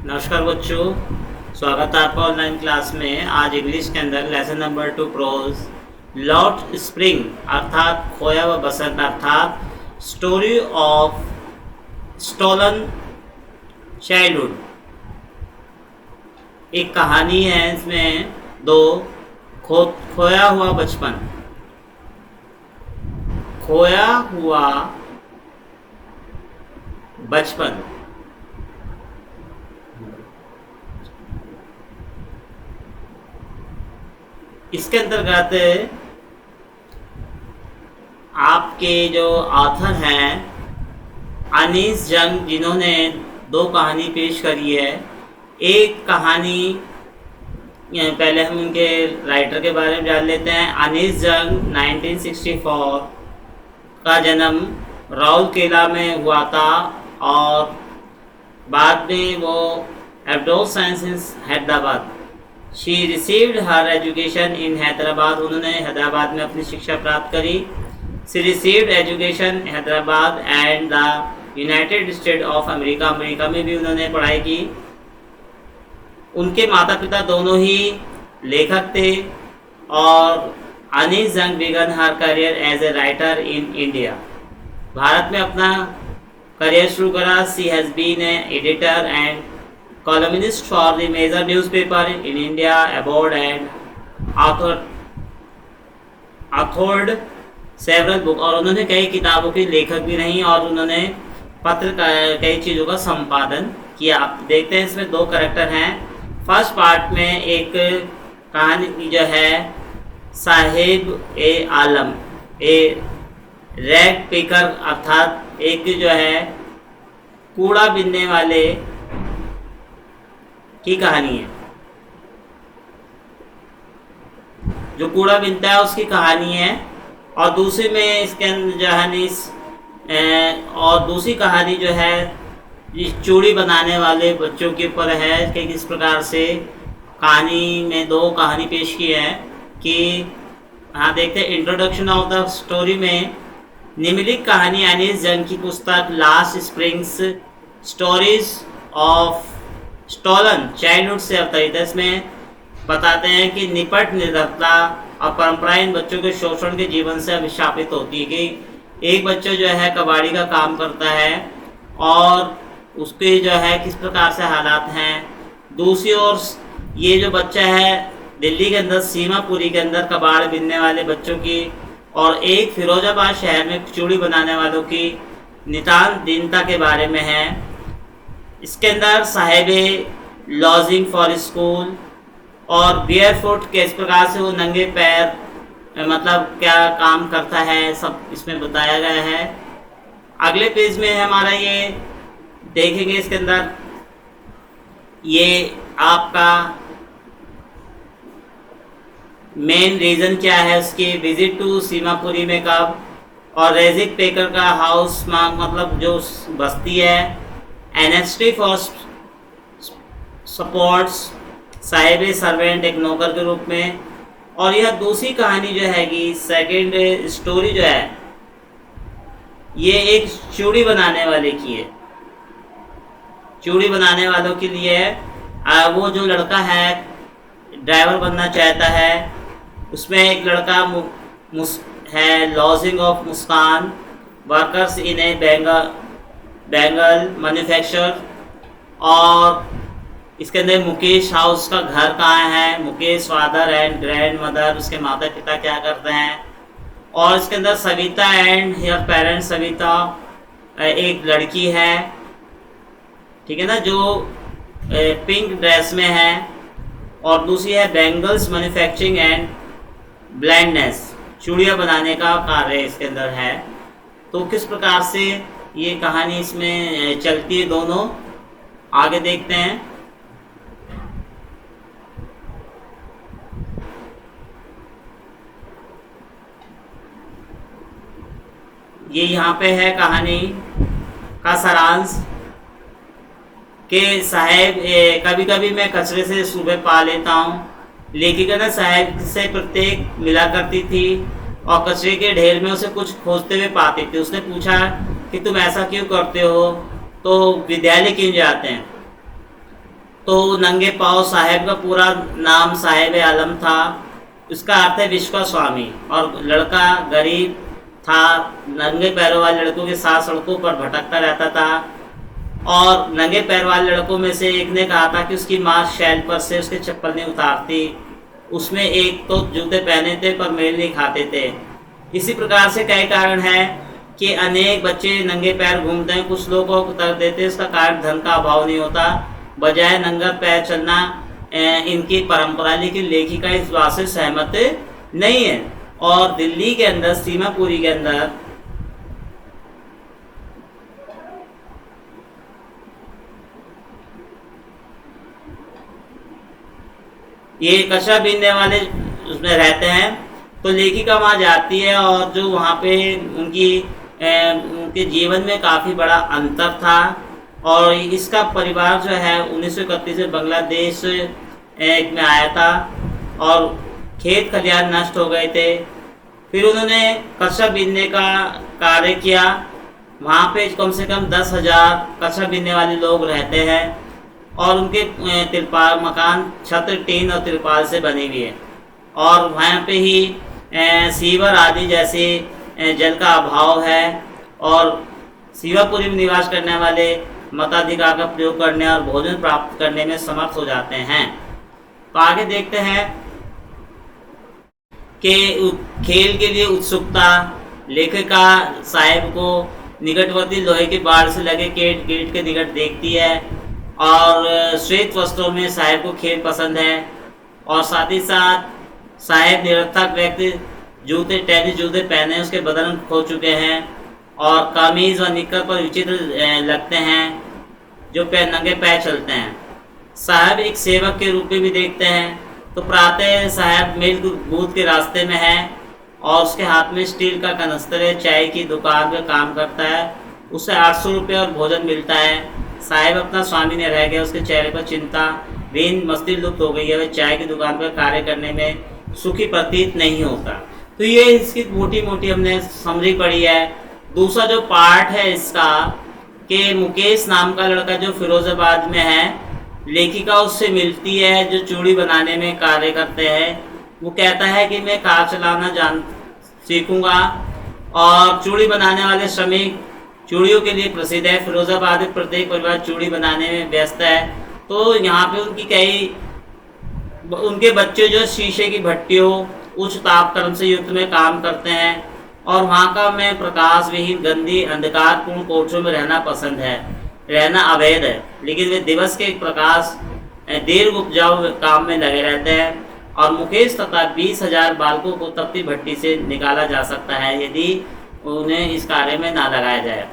नमस्कार बच्चों, स्वागत है आपका ऑनलाइन क्लास में। आज इंग्लिश के अंदर lesson number 2 prose lost spring अर्थात खोया हुआ बसंत अर्थात स्टोरी ऑफ स्टोलन चाइल्डहुड। एक कहानी है, इसमें दो खोया हुआ बचपन, खोया हुआ बचपन। इसके अंतर्गत आपके जो ऑथर हैं अनीस जंग, जिन्होंने दो कहानी पेश करी है। एक कहानी पहले हम उनके राइटर के बारे में जान लेते हैं। अनीस जंग 1964 का जन्म राउरकेला में हुआ था और बाद में वो एब्डोल sciences Hyderabad. She received her education in Hyderabad. उन्होंने हैदराबाद में अपनी शिक्षा प्राप्त करी। She received education Hyderabad and the United State of America. America में भी उन्होंने पढ़ाई की। उनके माता पिता दोनों ही लेखक थे और Anees Jung began her career as a writer in India. Bharat में अपना करियर शुरू करा। She has been a editor and columnist for the major newspaper in India, abroad, and authored several book। और उन्होंने कई किताबों के लेखक भी रही और उन्होंने कई चीज़ों का संपादन किया। आप देखते हैं इसमें दो कैरेक्टर हैं। फर्स्ट पार्ट में एक कहानी जो है साहिब ए आलम, ए रैग पिकर अर्थात एक जो है कूड़ा बीनने वाले की कहानी है। जो कूड़ा बीनता है उसकी कहानी है। और दूसरी में इसके अंदर जो है और दूसरी कहानी जो है चूड़ी बनाने वाले बच्चों के ऊपर है कि किस प्रकार से कहानी में दो कहानी पेश की है। कि हाँ, देखते हैं इंट्रोडक्शन ऑफ द स्टोरी में निम्नलिखित कहानी अनीस जंग की पुस्तक lost springs stories of stolen childhood से अवतरित है। इसमें बताते हैं कि निपट निर्धनता और परंपराएं इन बच्चों के शोषण के जीवन से अभिशापित होती है। कि एक बच्चा जो है कबाड़ी का काम करता है और उसके जो है किस प्रकार से हालात हैं। दूसरी ओर ये जो बच्चा है दिल्ली के अंदर सीमापुरी के अंदर कबाड़ बीनने वाले बच्चों की और एक फिरोजाबाद शहर में चूड़ी बनाने वालों की नितांत दीनता के बारे में है। इसके अंदर साहेबे लॉजिंग फॉर स्कूल और बियर फुट किस प्रकार से वो नंगे पैर मतलब क्या काम करता है, सब इसमें बताया गया है। अगले पेज में हमारा ये देखेंगे, इसके अंदर ये आपका मेन रीज़न क्या है उसकी, विजिट टू सीमापुरी में कब, और रेजिक पेकर का हाउस मतलब जो बस्ती है, NST for supports, Sahib servant एक नौकर के रूप में। और यह दूसरी कहानी जो है कि सेकेंड स्टोरी जो है ये एक चूड़ी बनाने वाले की है। चूड़ी बनाने वालों के लिए वो जो लड़का है ड्राइवर बनना चाहता है, उसमें एक लड़का है lodging of Muskan, workers in A Bengal manufacture. और इसके अंदर मुकेश हाउस का घर कहाँ है, Mukesh father and grand mother, उसके माता पिता क्या करते हैं। और इसके अंदर Savita and here parents, Savita एक लड़की है, ठीक है ना, जो पिंक ड्रेस में है। और दूसरी है बेंगल्स मैन्युफैक्चरिंग एंड ब्लाइंडनेस, चूड़ियाँ बनाने का कार्य इसके अंदर है। तो किस प्रकार से ये कहानी इसमें चलती है दोनों, आगे देखते हैं। ये यहाँ पे है कहानी का सारांश कि साहेब कभी कभी मैं कचरे से सुबह पा लेता हूँ। लेखिका ना साहेब से प्रत्येक मिला करती थी और कचरे के ढेर में उसे कुछ खोजते हुए पाती थी। उसने पूछा कि तुम ऐसा क्यों करते हो, तो विद्यालय क्यों जाते हैं। तो नंगे पाँव साहेब का पूरा नाम साहेब आलम था। इसका अर्थ है विश्व का स्वामी। और लड़का गरीब था, नंगे पैरों वाले लड़कों के साथ सड़कों पर भटकता रहता था। और नंगे पैर वाले लड़कों में से एक ने कहा था कि उसकी माँ शैल पर से उसके चप्पल नहीं उतारती। उसमें एक तो जूते पहने थे पर मेल नहीं खाते थे। इसी प्रकार से कई कारण है कि अनेक बच्चे नंगे पैर घूमते हैं। कुछ लोगों को कर देते हैं, इसका कारण धन का अभाव नहीं होता, बजाय नंगा पैर चलना इनकी परंपरा। लेकिन लेखिका इस बात से सहमत नहीं है। और दिल्ली के अंदर, सीमापुरी के अंदर ये कचरा बीनने वाले उसमें रहते हैं। तो लेखिका वहाँ जाती है और जो वहाँ पे उनके जीवन में काफ़ी बड़ा अंतर था। और इसका परिवार जो है 1931 में बांग्लादेश में आया था और खेत खलिहान नष्ट हो गए थे। फिर उन्होंने कचरा बीनने का कार्य किया। वहाँ पे कम से कम 10,000 कचरा बीनने वाले लोग रहते हैं और उनके तिरपाल मकान छत टीन और तिरपाल से बनी हुई है। और वहाँ पे ही सीवर आदि जैसे जल का अभाव है। और सीवापुरी में निवास करने वाले मताधिकार का प्रयोग करने और भोजन प्राप्त करने में समर्थ हो जाते हैं। तो आगे देखते हैं कि खेल के लिए उत्सुकता। लेखिका साहेब को निकटवर्ती लोहे के बाड़ से लगे गेट के निकट देखती है और श्वेत वस्त्रों में साहेब को खेल पसंद है। और साथ ही साथ साहेब निरर्थक व्यक्ति जूते टेनिस जूते पहने उसके बदन खो चुके हैं और कमीज और निक्कर पर विचित्र लगते हैं, जो नंगे पैर चलते हैं। साहब एक सेवक के रूप में भी देखते हैं। तो प्रातः साहब मिल्क बूथ के रास्ते में है और उसके हाथ में स्टील का कनस्तर है, चाय की दुकान पर काम करता है। उससे 800 रुपये और भोजन मिलता है। साहब अपना स्वामी ने रह गया, उसके चेहरे पर चिंता वीन मस्ती लुप्त हो गई है। वह चाय की दुकान पर कार्य करने में सुखी प्रतीत नहीं होता। तो ये इसकी मोटी मोटी हमने समरी पढ़ी है। दूसरा जो पार्ट है इसका कि मुकेश नाम का लड़का जो फिरोजाबाद में है, लेखिका उससे मिलती है जो चूड़ी बनाने में कार्य करते हैं। वो कहता है कि मैं कार चलाना सीखूंगा। और चूड़ी बनाने वाले श्रमिक चूड़ियों के लिए प्रसिद्ध है। फिरोजाबाद में प्रत्येक परिवार चूड़ी बनाने में व्यस्त है। तो यहाँ पे उनके बच्चे जो शीशे की भट्टियों उच्च तापक्रम से युक्त में काम करते हैं और वहाँ का में प्रकाश विहीन गंदी अंधकारपूर्ण कोठरियों में रहना पसंद है। रहना अवैध है, लेकिन वे दिवस के प्रकाश दीर्घ उपजाऊ काम में लगे रहते हैं। और मुकेश तथा 20,000 बालकों को तपती भट्टी से निकाला जा सकता है यदि उन्हें इस कार्य में ना लगाया जाए।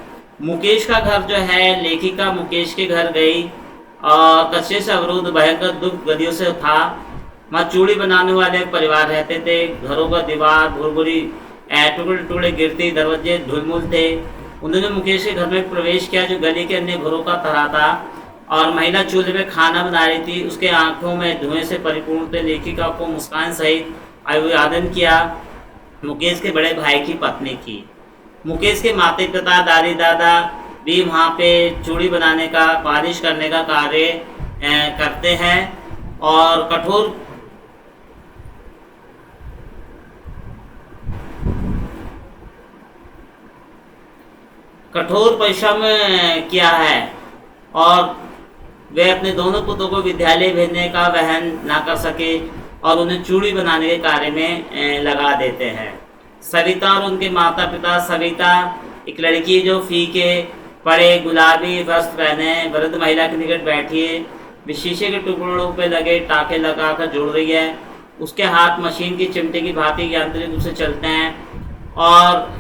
मुकेश का घर जो है, लेखिका मुकेश के घर गई और कच्चे से अवरुद्ध भयंकर दुख गलियों से था। वहाँ चूड़ी बनाने वाले परिवार रहते थे। घरों का दीवार भुरभुरी टुकड़े टुकड़े गिरती, दरवाजे धुलमुल थे। उन्होंने मुकेश के घर में प्रवेश किया जो गली के अन्य घरों का तरह था और महिला चूल्हे में खाना बना रही थी। उसके आंखों में धुएं से परिपूर्ण थे। लेखिका को मुस्कान सहित अभिवादन किया। मुकेश के बड़े भाई की पत्नी थी। मुकेश के माता पिता दादी दादा भी वहाँ पे चूड़ी बनाने का पॉलिश करने का कार्य करते हैं। और कठोर परिश्रम किया है और वे अपने दोनों पुत्रों को विद्यालय भेजने का वहन ना कर सके और उन्हें चूड़ी बनाने के कार्य में लगा देते हैं। सविता और उनके माता पिता। सविता एक लड़की जो फीके पड़े गुलाबी वस्त्र पहने वृद्ध महिला के निकट बैठी है। शीशे के टुकड़ों पे लगे टाके लगाकर जोड़ रही है। उसके हाथ मशीन की चिमटे की भांति यांत्रिक रूप से चलते हैं और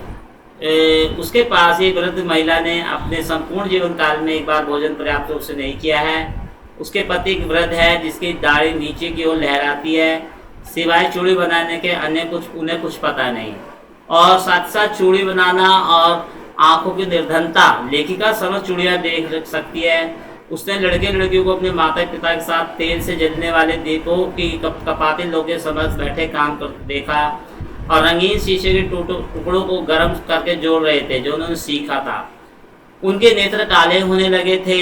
उसके पास ही वृद्ध महिला ने अपने संपूर्ण जीवन काल में एक बार भोजन पर्याप्त रूप से नहीं किया है। उसके पति एक वृद्ध है जिसकी दाढ़ी नीचे की ओर लहराती है। सिवाय चूड़ी बनाने के अन्य उन्हें कुछ पता नहीं। और साथ साथ चूड़ी बनाना और आंखों की निर्धनता। लेखिका सर्व चूड़ियाँ देख सकती है। उसने लड़के लड़कियों को अपने माता पिता के साथ तेल से जलने वाले दीपों की कपाते लोगों के समझ बैठे काम करते देखा और रंगीन शीशे के टुकड़ों को गर्म करके जोड़ रहे थे जो उन्होंने सीखा था। उनके नेत्र काले होने लगे थे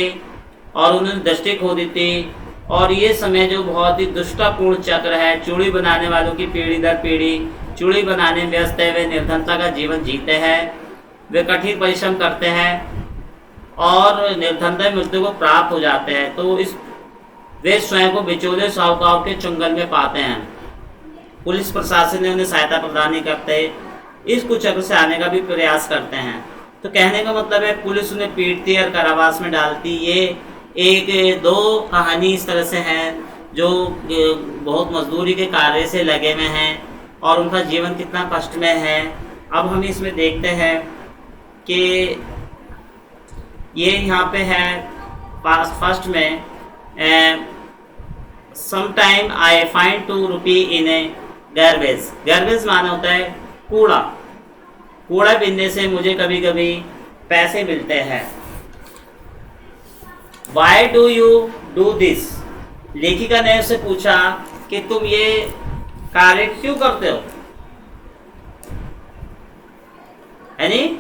और उन्होंने दृष्टि खो दी थी और ये समय जो बहुत ही दुष्टापूर्ण चक्र है, चूड़ी बनाने वालों की पीढ़ी दर पीढ़ी चूड़ी बनाने में व्यस्त है, वे निर्धनता का जीवन जीते हैं, वे कठिन परिश्रम करते हैं और निर्धनता मृत्यु को प्राप्त हो जाते हैं। तो इस वे स्वयं को बिचौले साहूकारों के चंगल में पाते हैं। पुलिस प्रशासन ने उन्हें सहायता प्रदान नहीं करते, इस कुचक्र से आने का भी प्रयास करते हैं। तो कहने का मतलब है पुलिस उन्हें पीटती और कारावास में डालती। ये एक दो कहानी इस तरह से है जो बहुत मजदूरी के कार्य से लगे हुए हैं और उनका जीवन कितना कष्ट में है। अब हम इसमें देखते हैं कि ये यहाँ पे है फर्स्ट में sometime I find 2 rupee in A garbage. Garbage माना होता है कूड़ा, कूड़ा बिनने से मुझे कभी कभी पैसे मिलते हैं। Why do you do this. लेखिका ने उससे पूछा कि तुम ये कार्य क्यों करते हो, यानी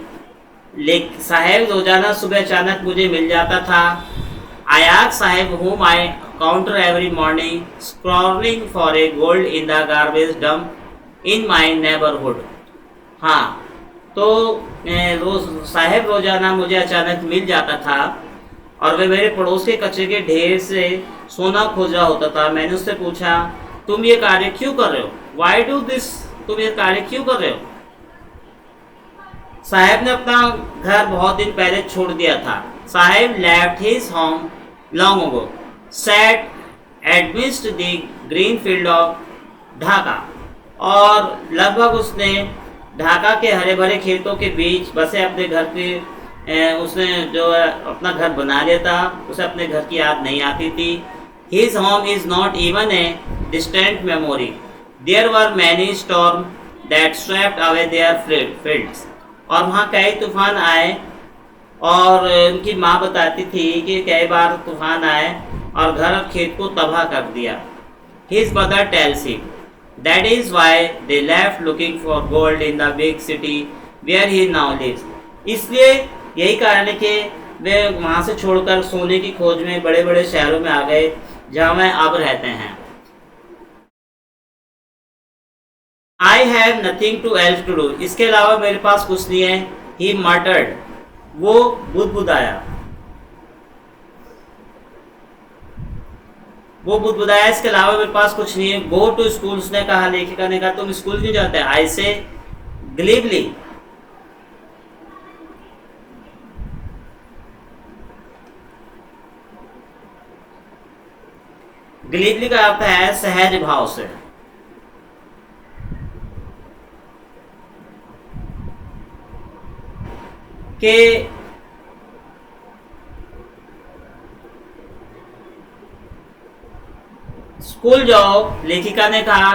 साहेब रोजाना सुबह अचानक मुझे मिल जाता था। I asked Saheb whom I encounter every morning scrolling for a gold in the garbage dump in my neighborhood। हाँ, तो साहेब रोजाना मुझे अचानक मिल जाता था और वे मेरे पड़ोस के कचरे के ढेर से सोना खोज रहा होता था। मैंने उससे पूछा तुम ये कार्य क्यों कर रहे हो, वाई डू दिस, तुम ये कार्य क्यों कर रहे हो। साहेब ने अपना घर बहुत दिन पहले छोड़ दिया था। Saheb left his home long ago, sat amidst the green field of Dhaka. और लगभग उसने ढाका के हरे भरे खेतों के बीच बसे अपने घर के उसने जो अपना घर बना लिया था, उसे अपने घर की याद नहीं आती थी। His home is not even a distant memory, there were many storm that swept away their fields. और वहाँ कई तूफान आए और उनकी माँ बताती थी कि कई बार तूफान आए और घर और खेत को तबाह कर दिया। His mother tells him that is why they left looking for gold in the big city where he now lives। इसलिए यही कारण है कि वे वहाँ से छोड़कर सोने की खोज में बड़े बड़े शहरों में आ गए जहाँ वह अब रहते हैं। I have nothing to else to do। इसके अलावा मेरे पास कुछ नहीं है। He muttered। वो बुदबुदाया। इसके अलावा मेरे पास कुछ नहीं है। Go to school। उसने कहा, लेखिका ने कहा तुम स्कूल क्यों जाते हैं। I say glibly। glibly का अर्थ है सहज भाव से। कि स्कूल जाओ, लेखिका ने कहा,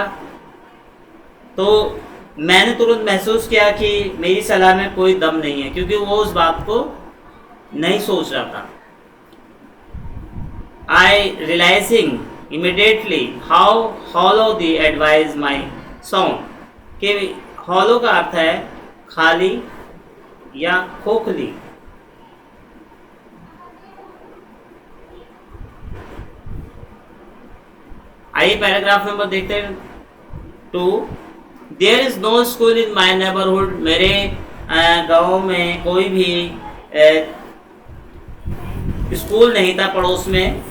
तो मैंने तुरंत महसूस किया कि मेरी सलाह में कोई दम नहीं है, क्योंकि वो उस बात को नहीं सोच रहा था। I realising immediately how hollow the advice my sound. कि हॉलो का अर्थ है खाली या खोखली। आइए पैराग्राफ नंबर देखते हैं 2। There is no school in my neighbourhood. मेरे गांव में कोई भी स्कूल नहीं था पड़ोस में।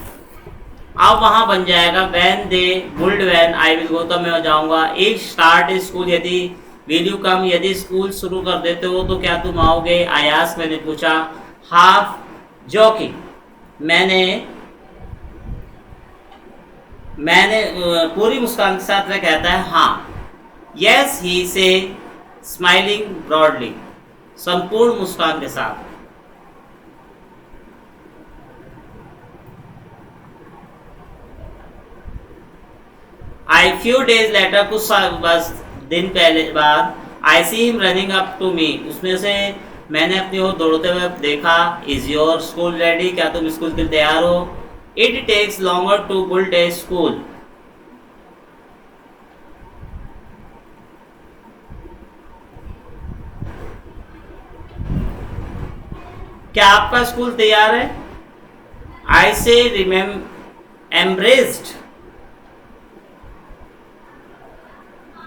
अब वहां बन जाएगा। When they built when I will go, तो मैं जाऊंगा। इफ स्टार्ट स्कूल, यदि विल यू कम, यदि स्कूल शुरू कर देते हो तो क्या तुम आओगे। आई आस्क्ड, मैंने पूछा। हाफ जोकिंग, मैंने पूरी मुस्कान के साथ वह कहता है हाँ। यस ही से स्माइलिंग ब्रॉडली, संपूर्ण मुस्कान के साथ। आई फ्यू डेज लेटर, कुछ बस दिन पहले बाद, I see him running up to me, उसमें से मैंने अपनी ओर दौड़ते हुए देखा। इज योर स्कूल रेडी, क्या तुम स्कूल के लिए तैयार हो। It takes longer to build a school. क्या आपका स्कूल तैयार है। आई से embraced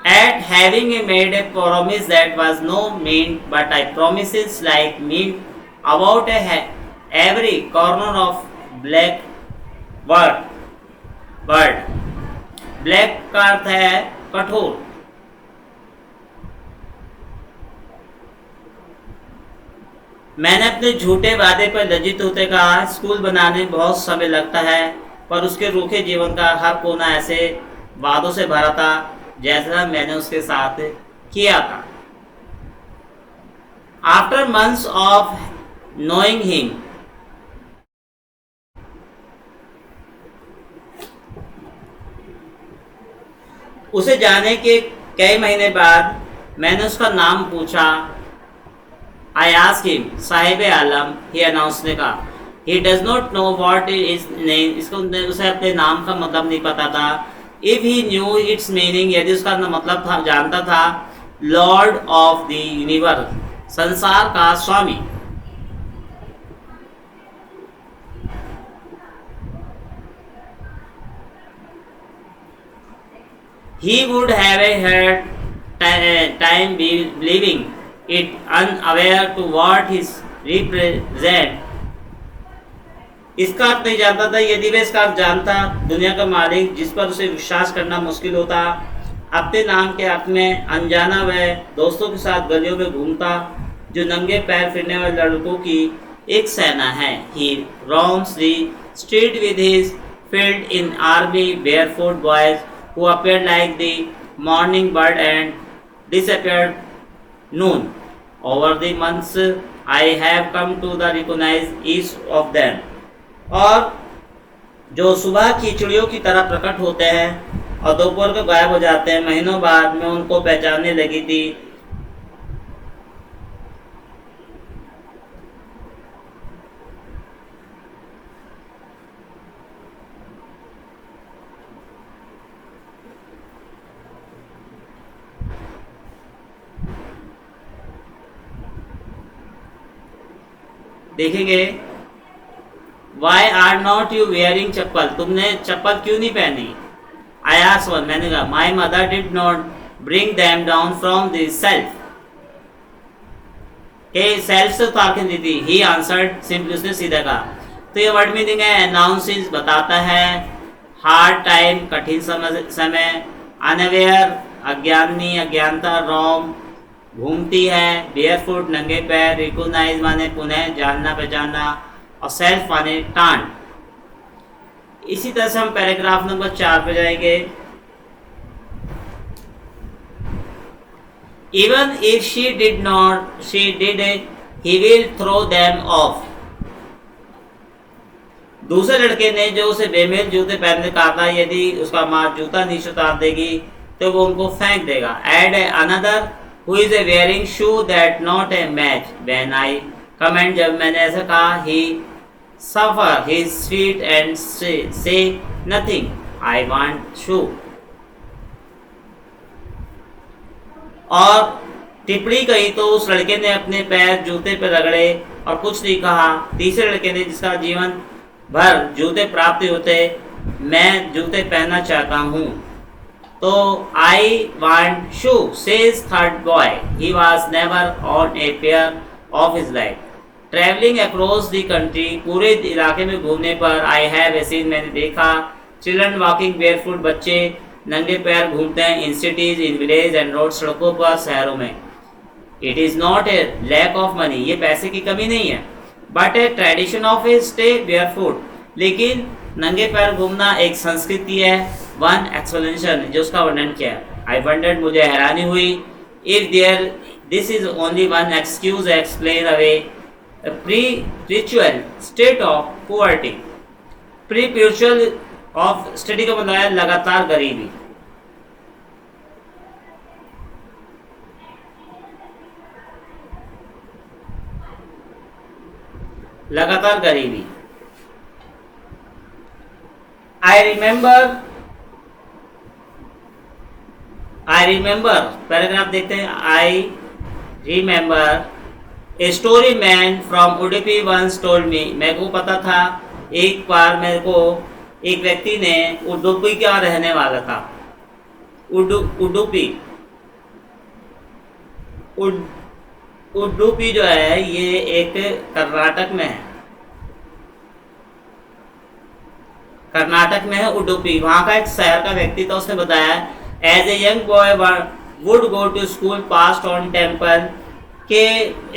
at having made a promise that was no meant but I promises like mean about every corner of black word word black का अर्थ है कठोर। मैंने अपने झूठे वादे पर लज्जित होते कहा, स्कूल बनाने में बहुत समय लगता है, पर उसके रूखे जीवन का हर कोना ऐसे वादों से भरा था जैसा मैंने उसके साथ किया था। After months of knowing him, उसे जाने के कई महीने बाद मैंने उसका नाम पूछा। I asked him, Sahib Alam, he announce ने कहा। He does not know what is name, इसको उसे अपने नाम का मतलब नहीं पता था। If he new it's meaning, यदि उसका मतलब था जानता था, लॉर्ड ऑफ द यूनिवर्स, संसार का स्वामी। He would have had time believing it, unaware to what his represent. इसका अर्थ नहीं जानता था, यदि वह इसका अर्थ जानता, दुनिया का मालिक जिस पर उसे विश्वास करना मुश्किल होता। अपने नाम के अर्थ में अनजाना वह दोस्तों के साथ गलियों में घूमता, जो नंगे पैर फिरने वाले लड़कों की एक सेना है। He roams the street with his filled in army barefoot boys who appeared like the morning bird and disappeared noon. Over the months, I have come to the recognize each of them. और जो सुबह की चिड़ियों की तरह प्रकट होते हैं और दोपहर को गायब हो जाते हैं, महीनों बाद मैं उनको पहचानने लगी थी। देखेंगे, why are not you wearing chappal, तुमने चप्पल क्यों नहीं पहनी। आई आस्क्ड वन, मैंने कहा, my mother did not bring them down from the self, के सेल्फ से उतार के दी थी। ही आंसर्ड सिंपली, उसने सीधा कहा। तो ये वर्ड मीनिंग है, अनाउंसिस बताता है, हार्ड टाइम कठिन समय, अनअवेयर अज्ञानी अज्ञानता, रोम घूमती है, बेयरफुट नंगे पैर, रिकोगनाइज माने पुनः जानना पहचानना, और सेल्फ माने टांट। इसी तरह से हम पैराग्राफ नंबर 4 पे जाएंगे। Even if she did not, she did, he will throw them off. दूसरे लड़के ने जो उसे बेमेल जूते पहनने कहा था, यदि उसका माँ जूता नीचे उतार देगी तो वो उनको फेंक देगा। Add another who is wearing shoe that not a match. When I comment, जब मैंने ऐसा कहा, he suffer his feet and say nothing. I want shoe. और टिप्पणी कही तो उस लड़के ने अपने पैर जूते पर रगड़े और कुछ नहीं कहा। तीसरे लड़के ने, जिसका जीवन भर जूते प्राप्त होते, मैं जूते पहनना चाहता हूँ। तो I want shoe, says third boy. He was never on a pair of his life. Travelling across the country, पूरे इलाके में घूमने पर, आई हैव सीन, मैंने देखा, चिल्ड्रन वॉकिंग बेयरफुट, बच्चे नंगे पैर घूमते हैं, in cities, in village and road, सड़कों पर, शहरों में। It is not a lack of money, ये पैसे की कमी नहीं है, but a tradition of a stay barefoot, लेकिन नंगे पैर घूमना एक संस्कृति है। वन एक्सप्लेनेशन, जो उसका वर्णन किया है। आई वंडर्ड, मुझे हैरानी हुई, if there this is only one excuse explain away perpetual state of poverty. Perpetual of study का मतलब है लगातार गरीबी। लगातार गरीबी। आई रिमेंबर, पैराग्राफ देखते हैं। I remember a story man from Udupi once told me, मेरे को पता था, एक बार मेरे को एक व्यक्ति ने उडुपी का रहने वाला था। उडुपी उडुपी जो है ये एक कर्नाटक में है। कर्नाटक में है उडुपी, वहाँ का एक शहर का व्यक्ति था। उसने बताया as a young boy would go to school past on temple, कि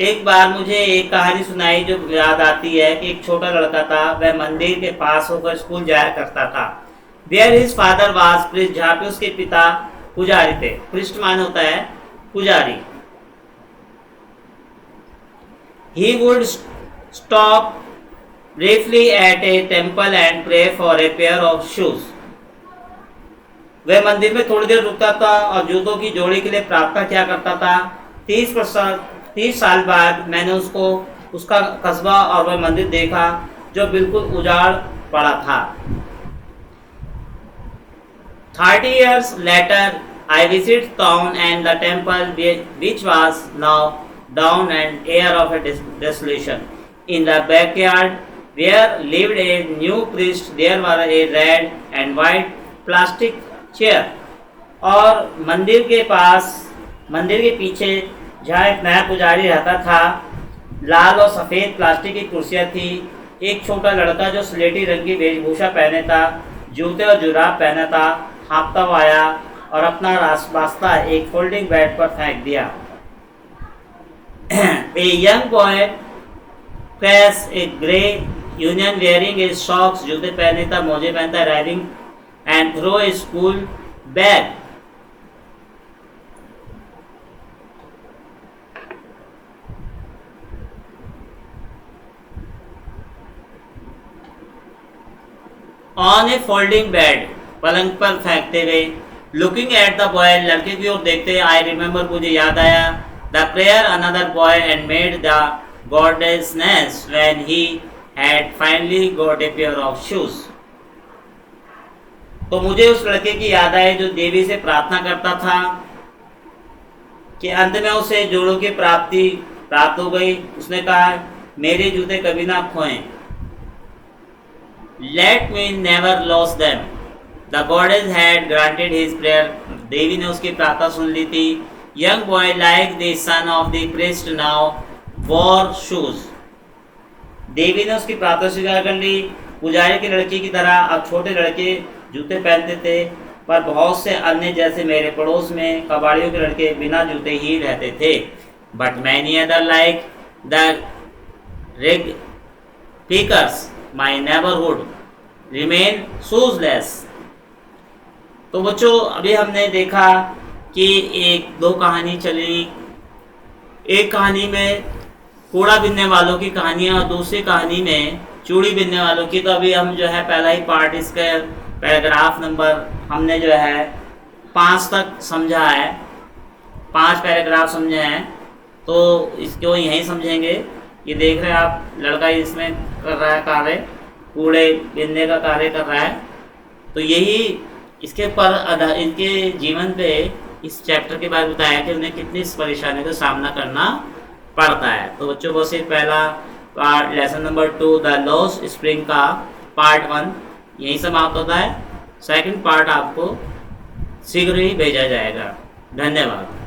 एक बार मुझे एक कहानी सुनाई जो याद आती है कि एक छोटा लड़का था, वह मंदिर के पास होकर स्कूल जाया करता था। Where his father was priest, जहाँ पे उसके पिता पुजारी थे। प्रिस्ट मान होता है पुजारी। He would stop briefly at a temple and pray for a pair of shoes. वह मंदिर में थोड़ी देर रुकता था और जूतों की जोड़ी के लिए प्रार्थना किया करता था। 30 साल बाद मैंने उसका कस्बा और वह मंदिर देखा जो बिल्कुल उजाड़ पड़ा था। 30 years later I visited town and the temple which was now down and air of a desolation. In the backyard where lived a new priest, there was a red and white plastic chair. और मंदिर के पीछे जहाँ एक नया पुजारी रहता था, लाल और सफ़ेद प्लास्टिक की कुर्सियाँ थी। एक छोटा लड़का जो स्लेटी रंग की वेशभूषा पहने था, जूते और जुराब पहना था, हाँफता हुआ आया और अपना रास्ता एक फोल्डिंग बेड पर फेंक दिया। A young boy dressed a grey union wearing his socks, जूते पहने था, मोजे पहनता, riding and throw a school bag. On a folding bed, पलंग पर फेंकते हुए, looking at the boy, लड़के की ओर देखते, I remember, मुझे याद आया, the prayer another boy and made the goddessness when he had finally got a pair of shoes. तो मुझे उस लड़के की याद आई जो देवी से प्रार्थना करता था कि अंत में उसे जोड़ों की प्राप्त हो गई। उसने कहा मेरे जूते कभी ना खोएं। Let me never lose them. The goddess had granted his prayer. देवी ने उसकी प्रार्थना सुन ली थी। Young boy like the son of the priest now wore shoes. देवी ने उसकी प्रार्थना स्वीकार कर ली। पुजारी के लड़के की तरह अब छोटे लड़के जूते पहनते थे, पर बहुत से अन्य जैसे मेरे पड़ोस में कबाड़ियों के लड़के बिना जूते ही रहते थे। But many other like the rig pickers my neighborhood remain shoeless. तो बच्चों अभी हमने देखा कि एक दो कहानी चली। एक कहानी में कूड़ा बीनने वालों की कहानी है और दूसरी कहानी में चूड़ी बीनने वालों की। तो अभी हम जो है पहला ही पार्ट, इसका पैराग्राफ नंबर हमने जो है 5 तक समझा है, 5 पैराग्राफ समझे हैं। तो इसको यहीं समझेंगे। ये देख रहे हैं आप, लड़का इसमें कर रहा है कार्य, कूड़े बीनने का कार्य कर रहा है। तो यही इसके पर इनके जीवन पे इस चैप्टर के बाद बताया कि उन्हें कितनी परेशानियों का सामना करना पड़ता है। तो बच्चों को सिर्फ पहला part lesson number 2 the lost spring का पार्ट 1 यही समाप्त होता है। सेकंड पार्ट आपको शीघ्र ही भेजा जाएगा। धन्यवाद।